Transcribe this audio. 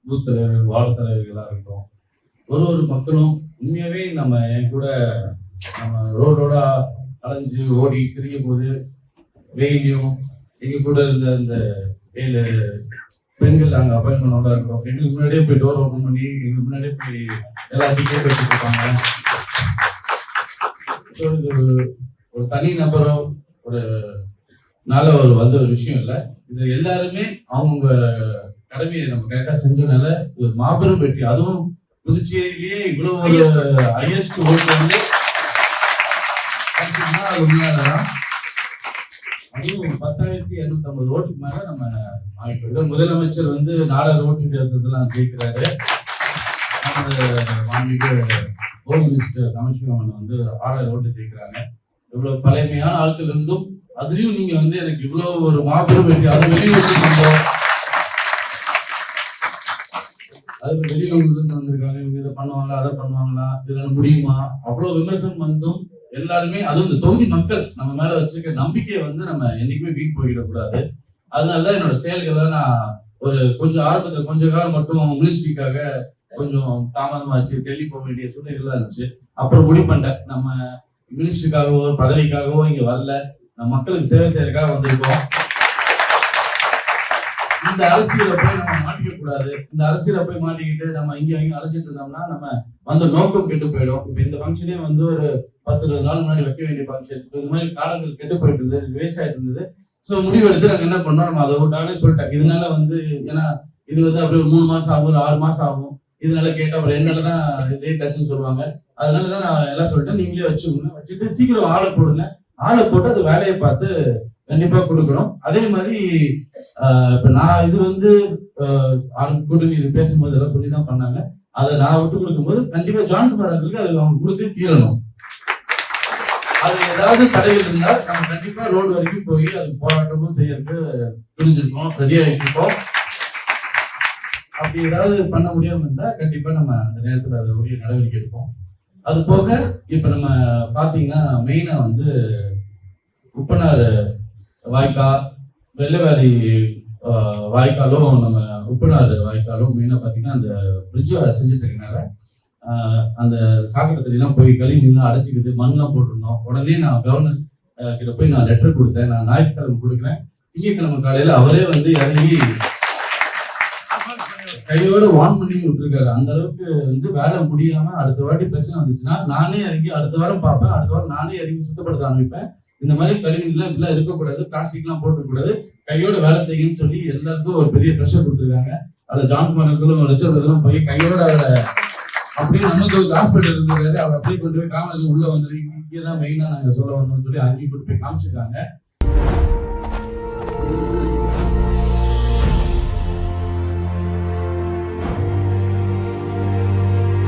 Booth தலைவர்கள், ward தலைவர்களாக இருக்கட்டும், ஒரு மக்களும் உண்மையாவே நம்ம என் கூட நம்ம ரோடோட அலைஞ்சு ஓடி திரியும் போது வெயிலையும் எங்க கூட இருந்த அந்த 7 பெண்கள் அங்க அப்பாயின்மெண்டோட இருக்கோம். எங்களுக்கு முன்னாடியே போய் டோர் ஓப்பன் பண்ணி எங்களுக்கு முன்னாடியே போய் எல்லாத்தையும் கேட்டு வச்சுருப்பாங்க. ஒரு தனி நபரோ ஒரு நாள வந்த ஒரு விஷயம் இல்லை. இது எல்லாருமே அவங்க கடமையை நம்ம கரெக்டா செஞ்சதுனால ஒரு மாபெரும் வெற்றி. அதுவும் புதுச்சேரியிலேயே இவ்வளவு ஒரு ஹையஸ்ட் ஓட்டு வந்து உண்மையானதான். அதுவும் 10,250 ஓட்டுக்கு மேல நம்ம ஆயிட்டோம். முதலமைச்சர் வந்து 4 ஓட்டு வித்தியாசத்தெல்லாம் ஜெயிக்கிறாரு. ஹோம் மினிஸ்டர் கமிஷன் வந்து 6 ஓட்டு ஜெயிக்கிறாங்க. இவ்வளவு பழமையான ஆட்கள் இருந்தும் அதுலயும் நீங்க வந்து எனக்கு இவ்வளவு ஒரு மாபெரும் வெற்றி. அது வெளியூர்ல இருந்து வந்திருக்காங்க, இவங்க இதை பண்ணுவாங்களா அதை பண்ணுவாங்களா, இதனால முடியுமா, அவ்வளவு விமர்சனம் வந்தும் எல்லாருமே, அதுவும் இந்த தொகுதி மக்கள் நம்ம மேல வச்சிருக்க நம்பிக்கையை வந்து நம்ம என்னைக்குமே வீண் போயிடக்கூடாது. அதனாலதான் என்னோட செயல்களை நான் ஒரு கொஞ்சம் ஆரம்பத்துல கொஞ்ச காலம் மட்டும் மினிஸ்ட்ரிக்காக கொஞ்சம் தாமதமாச்சு, டெல்லி போக வேண்டிய சூழ்நிலை இருந்துச்சு. அப்புறம் முடிவு பண்ணிட்டேன், நம்ம மினிஸ்ட்ரிக்காகவோ பதவிக்காகவோ இங்க வரல, நம்ம மக்களுக்கு சேவை செய்யறதுக்காக வந்திருக்கோம். இந்த அரசியலை போய் நம்ம மாட்டிக்க கூடாது. இந்த அரசியலை போய் மாட்டிக்கிட்டு நம்ம இங்க அழைச்சிட்டு இருந்தோம்னா நம்ம வந்த நோக்கம் கெட்டு போயிடும். இப்ப இந்த ஃபங்க்ஷனே வந்து ஒரு 10-20 நாள் முன்னாடி வைக்க வேண்டிய ஃபங்க்ஷன். இந்த மாதிரி காலங்கள் கெட்டு போயிட்டு இருந்தது, வேஸ்ட் ஆயிட்டு இருந்தது. ஸோ முடிவெடுத்து நாங்கள் என்ன பண்ணோம், நம்ம அதை விட்டாலே சொல்லிட்டேன். இதனால வந்து ஏன்னா இது வந்து அப்படியே 3 மாசம் ஆகும், ஒரு 6 மாசம் ஆகும். இதனால கேட்டா அப்புறம் என்னாலதான் இதே டச்சுன்னு சொல்லுவாங்க. அதனாலதான் நான் எல்லாம் சொல்லிட்டேன், நீங்களே வச்சுட்டு சீக்கிரம் ஆளை போடுங்க. ஆளை போட்டு அது வேலையை பார்த்து கண்டிப்பா கொடுக்கணும். அதே மாதிரி இப்ப நான் இது வந்து கூட்டணி பேசும்போது எல்லாம் சொல்லிதான் பண்ணாங்க. அதை நான் விட்டு கொடுக்கும்போது கண்டிப்பா ஜான்குமார்களுக்கு அது அவங்க கொடுத்து தீரணும். அது ஏதாவது தடைகள் இருந்தால் நம்ம கண்டிப்பா ரோடு வரைக்கும் போய் அது போராட்டமும் செய்யறதுக்கு புரிஞ்சிருக்கோம், ரெடியா இருக்கோம். அப்படி ஏதாவது பண்ண முடியாம இருந்தா கண்டிப்பா நம்ம அந்த நேரத்துல அதை உரிய நடவடிக்கை எடுப்போம். அது போக இப்ப நம்ம பாத்தீங்கன்னா மெயினா வந்து உப்பனார் வாய்க்கா, வெள்ளவேரி வாய்க்காலும் நம்ம உப்பனார் வாய்க்காலும் மெயினா பாத்தீங்கன்னா அந்த பிரிட்ஜ் செஞ்சுட்டு இருக்கனால அந்த சாக்கடத்துலாம் போய் கழிவுலாம் அடைச்சிக்கிது, மண்ணெல்லாம் போட்டிருந்தோம். உடனே நான் கவர்னர் கிட்ட போய் நான் லெட்டர் கொடுத்தேன். நான் ஞாயிற்றுக்கிழமை கொடுக்குறேன், திங்கட்கிழமை காலையில அவரே வந்து இறங்கி கையோட வான் பண்ணி விட்டுருக்காரு. அந்த அளவுக்கு வந்து வேலை முடியாம அடுத்த வாட்டி பிரச்சனை வந்துச்சுன்னா நானே இறங்கி அடுத்த வாரம் பார்ப்பேன், அடுத்த வாரம் நானே இறங்கி சுத்தப்படுத்த ஆரம்பிப்பேன். இந்த மாதிரி கழிவுலாம் இப்படிலாம் இருக்கக்கூடாது, பிளாஸ்டிக் எல்லாம் போட்டுக்கூடாது, கையோட வேலை செய்யுன்னு சொல்லி எல்லாருக்கும் ஒரு பெரிய ப்ரெஷர் கொடுத்துருக்காங்க. அதுல ஜான்குமார்களும் லட்சம் போய் கையோட அதை அப்படியே நமக்கு ஒரு ஹாஸ்பிட்டல் இருந்திருக்காரு, அவர் அப்படியே கொண்டு போய் காமராஜ் உள்ள வந்துருக்கீங்க, இங்கேதான் மெயினா நாங்க சொல்ல வந்தோம்னு சொல்லி அங்கேயும் கொண்டு போய் காமிச்சிருக்காங்க.